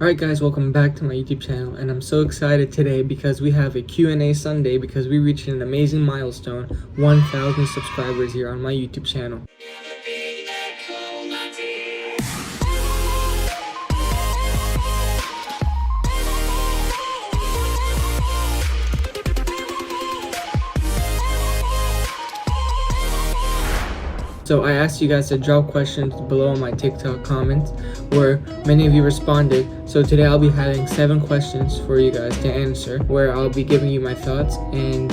Alright guys, welcome back to my YouTube channel, and I'm so excited today because we have a Q&A Sunday because we reached an amazing milestone, 1,000 subscribers here on my YouTube channel. So I asked you guys to drop questions below in my TikTok comments where many of you responded. So today I'll be having 7 questions for you guys to answer where I'll be giving you my thoughts and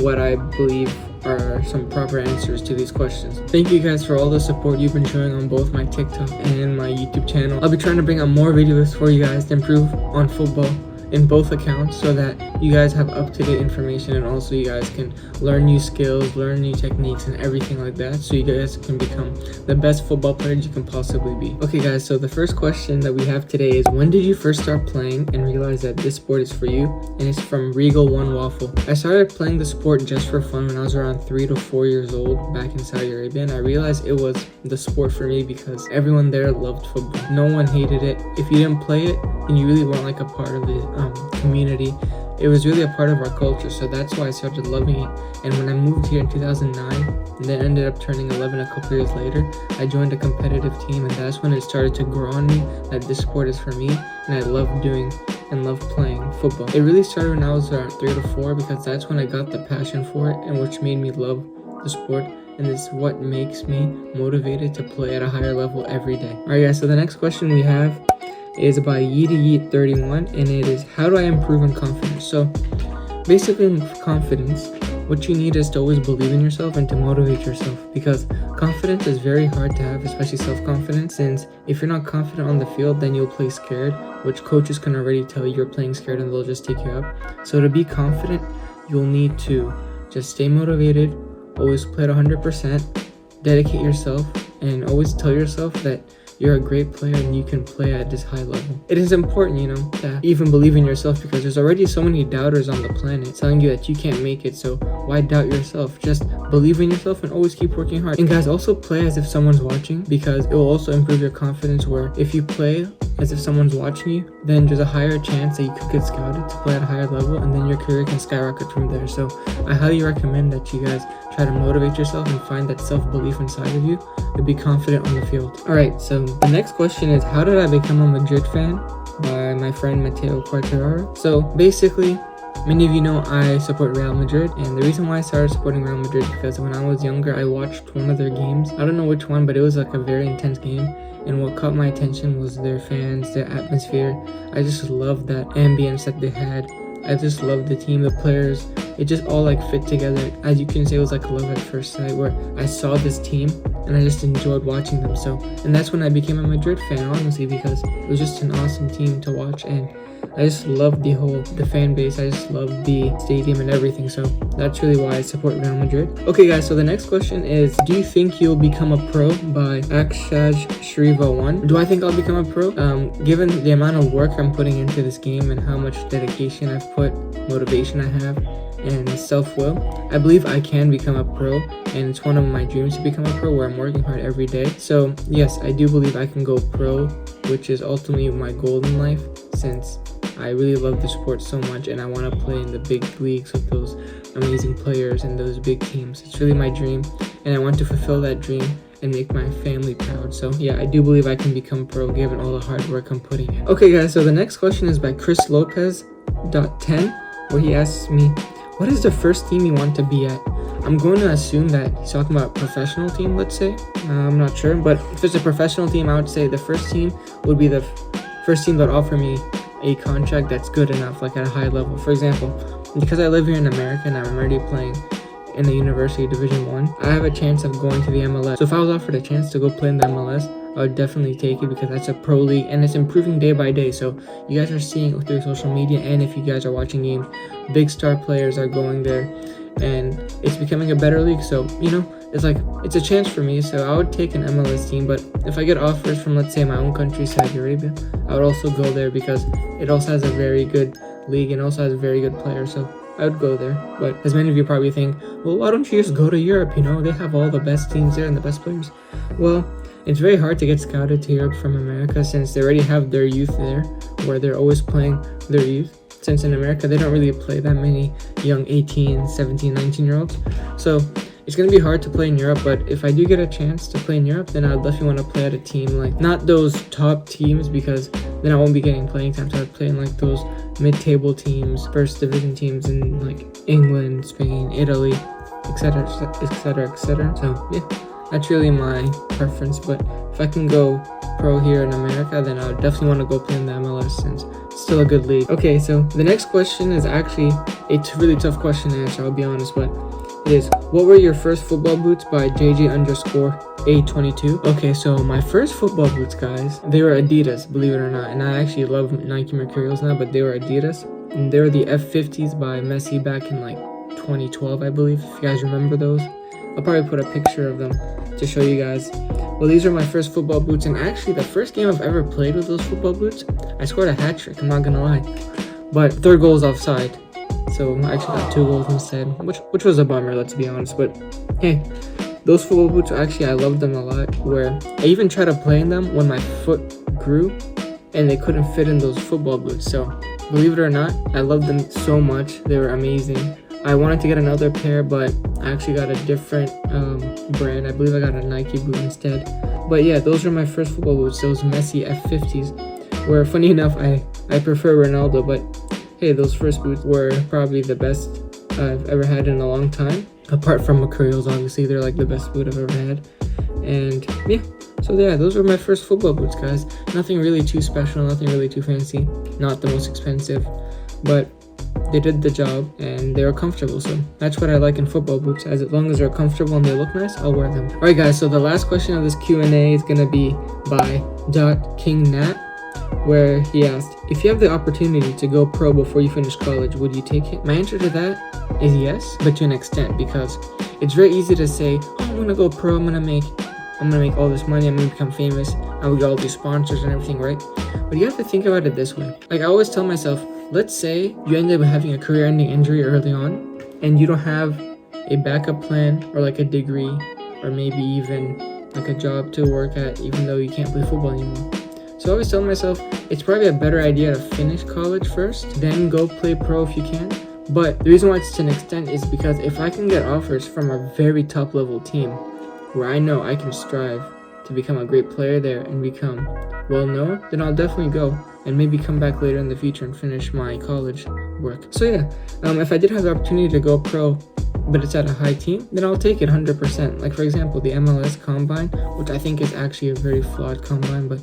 what I believe are some proper answers to these questions. Thank you guys for all the support you've been showing on both my TikTok and my YouTube channel. I'll be trying to bring out more videos for you guys to improve on football in both accounts so that you guys have up-to-date information and also you guys can learn new skills, learn new techniques and everything like that, so you guys can become the best football players you can possibly be. Okay guys, so the first question that we have today is, when did you first start playing and realize that this sport is for you? And it's from Regal One Waffle. I started playing the sport just for fun when I was around 3 to 4 years old back in Saudi Arabia, and I realized it was the sport for me because everyone there loved football. No one hated it. If you didn't play it, and you really weren't like a part of the community, it was really a part of our culture, so that's why I started loving it. And when I moved here in 2009 and then ended up turning 11 a couple years later, I joined a competitive team, and that's when it started to grow on me that this sport is for me and I love doing and love playing football. It really started when I was around 3 to 4 because that's when I got the passion for it and which made me love the sport, and it's what makes me motivated to play at a higher level every day. Alright guys, so the next question we have is by Yeet31, and it is, how do I improve in confidence? So basically in confidence, what you need is to always believe in yourself and to motivate yourself, because confidence is very hard to have, especially self-confidence, since if you're not confident on the field, then you'll play scared, which coaches can already tell you're playing scared and they'll just take you up. So to be confident, you'll need to just stay motivated, always play at 100%, dedicate yourself, and always tell yourself that you're a great player and you can play at this high level. It is important, to even believe in yourself, because there's already so many doubters on the planet telling you that you can't make it, so why doubt yourself? Just believe in yourself and always keep working hard. And guys, also play as if someone's watching, because it will also improve your confidence, where if you play as if someone's watching you, then there's a higher chance that you could get scouted to play at a higher level, and then your career can skyrocket from there. So I highly recommend that you guys try to motivate yourself and find that self-belief inside of you to be confident on the field. Alright, so the next question is, how did I become a Madrid fan? By my friend Mateo Quartararo. So basically, many of you know I support Real Madrid, and the reason why I started supporting Real Madrid is because when I was younger, I watched one of their games. I don't know which one, but it was like a very intense game, and what caught my attention was their fans, their atmosphere. I just loved that ambience that they had. I just loved the team, the players. It just all like fit together. As you can say, it was like love at first sight, where I saw this team and I just enjoyed watching them. And that's when I became a Madrid fan, honestly, because it was just an awesome team to watch, and I just loved the fan base. I just loved the stadium and everything. So that's really why I support Real Madrid. Okay guys, so the next question is, do you think you'll become a pro? By Akshaj Shriva1. Do I think I'll become a pro? Given the amount of work I'm putting into this game and how much dedication I've put, motivation I have, and self-will, I believe I can become a pro, and it's one of my dreams to become a pro, where I'm working hard every day. So yes, I do believe I can go pro, which is ultimately my goal in life, since I really love the sport so much and I want to play in the big leagues with those amazing players and those big teams. It's really my dream, and I want to fulfill that dream and make my family proud. So yeah, I do believe I can become pro given all the hard work I'm putting in. Okay guys, so the next question is by Chris Lopez.10, where he asks me, what is the first team you want to be at? I'm going to assume that he's talking about a professional team, let's say. I'm not sure, but if it's a professional team, I would say the first team would be the first team that would offer me a contract that's good enough, like at a high level. For example, because I live here in America and I'm already playing in the University Division 1, I have a chance of going to the MLS. So if I was offered a chance to go play in the MLS, I would definitely take it, because that's a pro league and it's improving day by day. So you guys are seeing it through social media, and if you guys are watching games, big star players are going there and it's becoming a better league. So it's a chance for me, so I would take an MLS team. But if I get offers from, let's say, my own country, Saudi Arabia, I would also go there, because it also has a very good league and also has very good players. So I would go there. But as many of you probably think, well, why don't you just go to Europe? They have all the best teams there and the best players. Well, it's very hard to get scouted to Europe from America since they already have their youth there, where they're always playing their youth. Since in America, they don't really play that many young 18, 17, 19-year-olds. So it's going to be hard to play in Europe, but if I do get a chance to play in Europe, then I'll definitely want to play at a team, like not those top teams, because then I won't be getting playing time. So I'd play in like those mid-table teams, first division teams in like England, Spain, Italy, etc., etc., etc. So yeah, that's really my preference. But if I can go pro here in America, then I would definitely want to go play in the MLS since it's still a good league. Okay, so the next question is actually a really tough question to answer, I'll be honest, but it is, what were your first football boots by JJ_A22? Okay, so my first football boots, guys, they were Adidas, believe it or not, and I actually love Nike Mercurials now, but they were Adidas, and they were the F50s by Messi back in like 2012, I believe, if you guys remember those. I'll probably put a picture of them to show you guys. Well, these are my first football boots, and actually the first game I've ever played with those football boots, I scored a hat trick, I'm not gonna lie, but third goal is offside. So I actually got 2 goals instead, which was a bummer, let's be honest. But hey, those football boots, actually I loved them a lot, where I even tried to play in them when my foot grew and they couldn't fit in those football boots. So believe it or not, I loved them so much. They were amazing. I wanted to get another pair, but I actually got a different brand. I believe I got a Nike boot instead. But yeah, those were my first football boots, those Messi F50s, where funny enough, I prefer Ronaldo, but hey, those first boots were probably the best I've ever had in a long time. Apart from Mercurials, obviously, they're like the best boot I've ever had. And yeah, so yeah, those were my first football boots, guys. Nothing really too special, nothing really too fancy, not the most expensive, but they did the job and they were comfortable. So that's what I like in football boots. As long as they're comfortable and they look nice, I'll wear them. Alright guys, so the last question of this Q&A is gonna be by .KingNat, where he asked, if you have the opportunity to go pro before you finish college, would you take it? My answer to that is yes, but to an extent, because it's very easy to say, oh, I'm gonna go pro, I'm gonna make all this money, I'm gonna become famous, and we got all these sponsors and everything, right? But you have to think about it this way. Like I always tell myself, let's say you end up having a career-ending injury early on, and you don't have a backup plan or like a degree, or maybe even like a job to work at, even though you can't play football anymore. So I always tell myself, it's probably a better idea to finish college first, then go play pro if you can. But the reason why it's to an extent is because if I can get offers from a very top level team, where I know I can strive to become a great player there and become well known, then I'll definitely go and maybe come back later in the future and finish my college work. So yeah, if I did have the opportunity to go pro, but it's at a high team, then I'll take it 100%. Like for example, the MLS Combine, which I think is actually a very flawed combine, but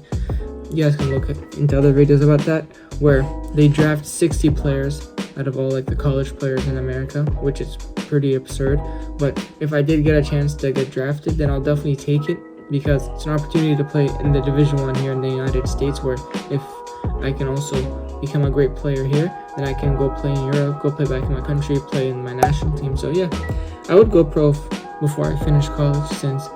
you guys can look into other videos about that, where they draft 60 players out of all like the college players in America, which is pretty absurd. But if I did get a chance to get drafted, then I'll definitely take it, because it's an opportunity to play in the Division 1 here in the United States, where if I can also become a great player here, then I can go play in Europe, go play back in my country, play in my national team. So yeah, I would go pro before I finish college, since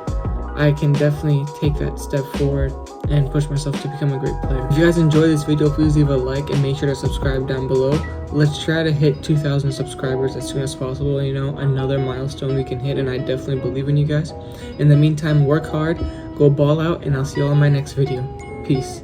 I can definitely take that step forward and push myself to become a great player. If you guys enjoyed this video, please leave a like and make sure to subscribe down below. Let's try to hit 2,000 subscribers as soon as possible. You know, another milestone we can hit, and I definitely believe in you guys. In the meantime, work hard, go ball out, and I'll see you all in my next video. Peace.